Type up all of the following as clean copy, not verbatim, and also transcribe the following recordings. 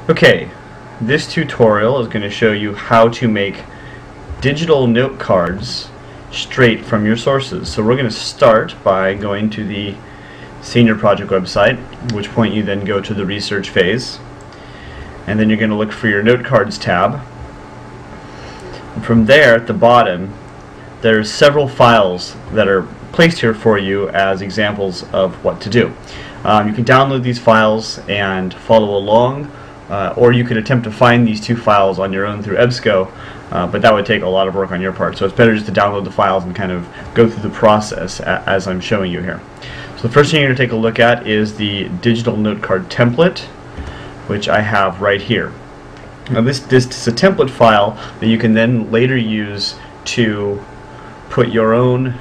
Okay, this tutorial is going to show you how to make digital note cards straight from your sources. So we're going to start by going to the senior project website, at which point you then go to the research phase, and then you're going to look for your note cards tab. And from there at the bottom there's several files that are placed here for you as examples of what to do. You can download these files and follow along, or you could attempt to find these two files on your own through EBSCO, but that would take a lot of work on your part. So it's better just to download the files and kind of go through the process as I'm showing you here. So the first thing you're going to take a look at is the digital note card template, which I have right here. Now this is a template file that you can then later use to put your own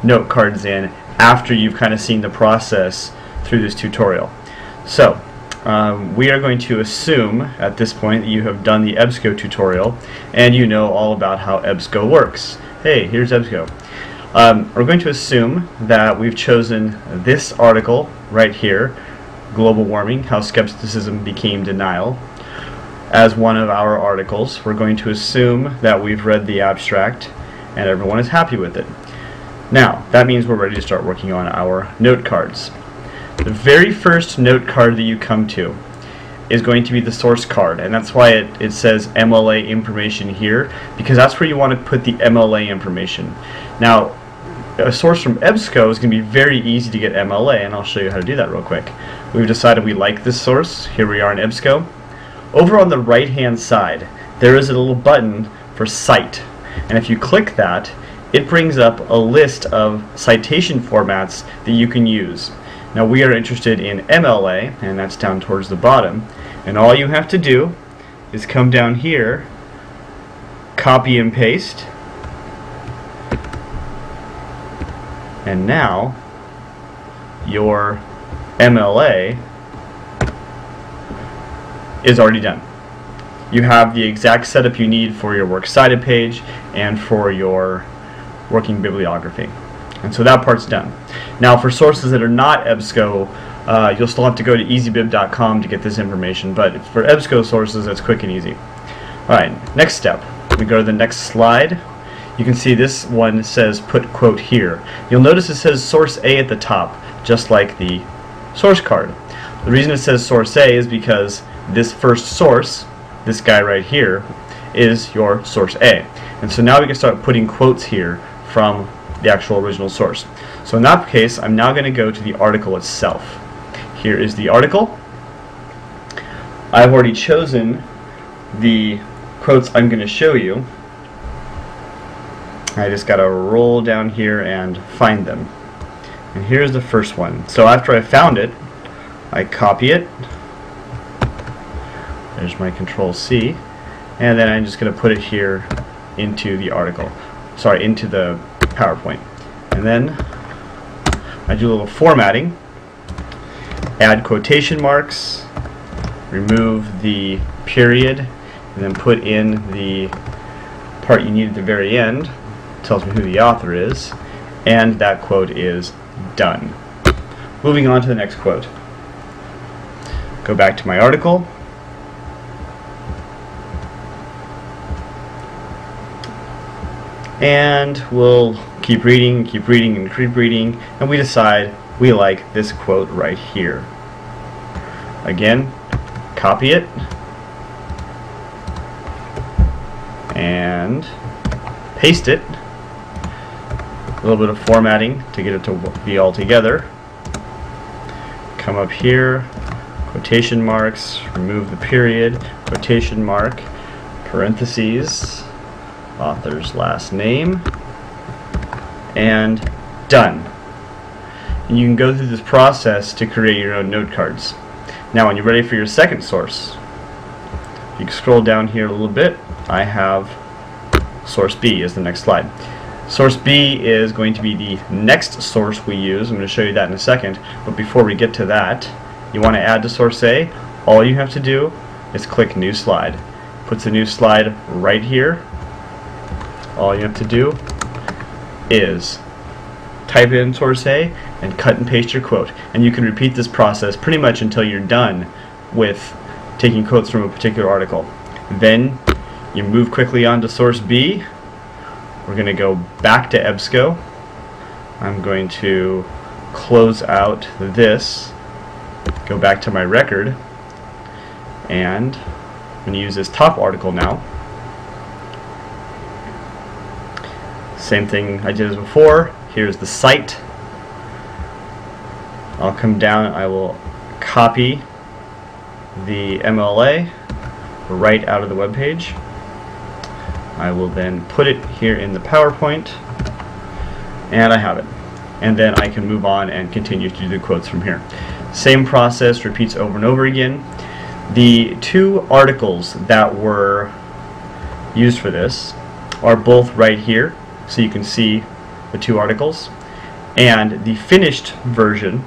note cards in after you've kind of seen the process through this tutorial. So we are going to assume at this point that you have done the EBSCO tutorial and you know all about how EBSCO works. Hey, here's EBSCO. We're going to assume that we've chosen this article right here, Global Warming, How Skepticism Became Denial, as one of our articles. We're going to assume that we've read the abstract and everyone is happy with it. Now, that means we're ready to start working on our note cards. The very first note card that you come to is going to be the source card, and that's why it says MLA information here, because that's where you want to put the MLA information. Now, a source from EBSCO is going to be very easy to get MLA, and I'll show you how to do that real quick. We've decided we like this source. Here we are in EBSCO. Over on the right hand side there is a little button for Cite, and if you click that, it brings up a list of citation formats that you can use. Now we are interested in MLA, and that's down towards the bottom, and all you have to do is come down here, copy and paste, and now your MLA is already done. You have the exact setup you need for your works cited page and for your working bibliography. And so that part's done. Now for sources that are not EBSCO, you'll still have to go to easybib.com to get this information, but for EBSCO sources it's quick and easy. Alright, next step. We go to the next slide. You can see this one says put quote here. You'll notice it says source A at the top, just like the source card. The reason it says source A is because this first source, this guy right here, is your source A. And so now we can start putting quotes here from the actual original source. So in that case, I'm now going to go to the article itself. Here is the article. I've already chosen the quotes I'm going to show you. I just got to roll down here and find them. And here's the first one. So after I found it, I copy it. There's my Control C, and then I'm just going to put it here into the article. Sorry, into the PowerPoint. And then I do a little formatting, add quotation marks, remove the period, and then put in the part you need at the very end. It tells me who the author is, and that quote is done. Moving on to the next quote. Go back to my article. And we'll keep reading, and keep reading, and we decide we like this quote right here. Again, copy it and paste it. A little bit of formatting to get it to be all together. Come up here, quotation marks, remove the period, quotation mark, parentheses, author's last name, and done. And you can go through this process to create your own note cards. Now when you're ready for your second source, you can scroll down here a little bit. I have source B as the next slide. Source B is going to be the next source we use. I'm going to show you that in a second, but before we get to that, you want to add to source A. All you have to do is click new slide. Puts a new slide right here. All you have to do is type in source A and cut and paste your quote, and you can repeat this process pretty much until you're done with taking quotes from a particular article. Then you move quickly on to source B. We're going to go back to EBSCO. I'm going to close out this, go back to my record, and I'm going to use this top article now. Same thing I did as before. Here's the site. I'll come down, I will copy the MLA right out of the web page. I will then put it here in the PowerPoint, and I have it. And then I can move on and continue to do the quotes from here. Same process repeats over and over again. The two articles that were used for this are both right here, so you can see the two articles. And the finished version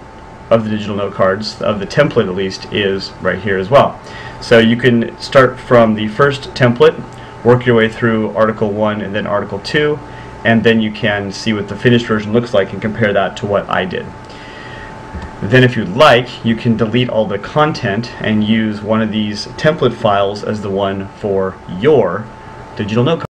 of the digital note cards, of the template at least, is right here as well. So you can start from the first template, work your way through Article 1 and then Article 2, and then you can see what the finished version looks like and compare that to what I did. Then if you'd like, you can delete all the content and use one of these template files as the one for your digital note card.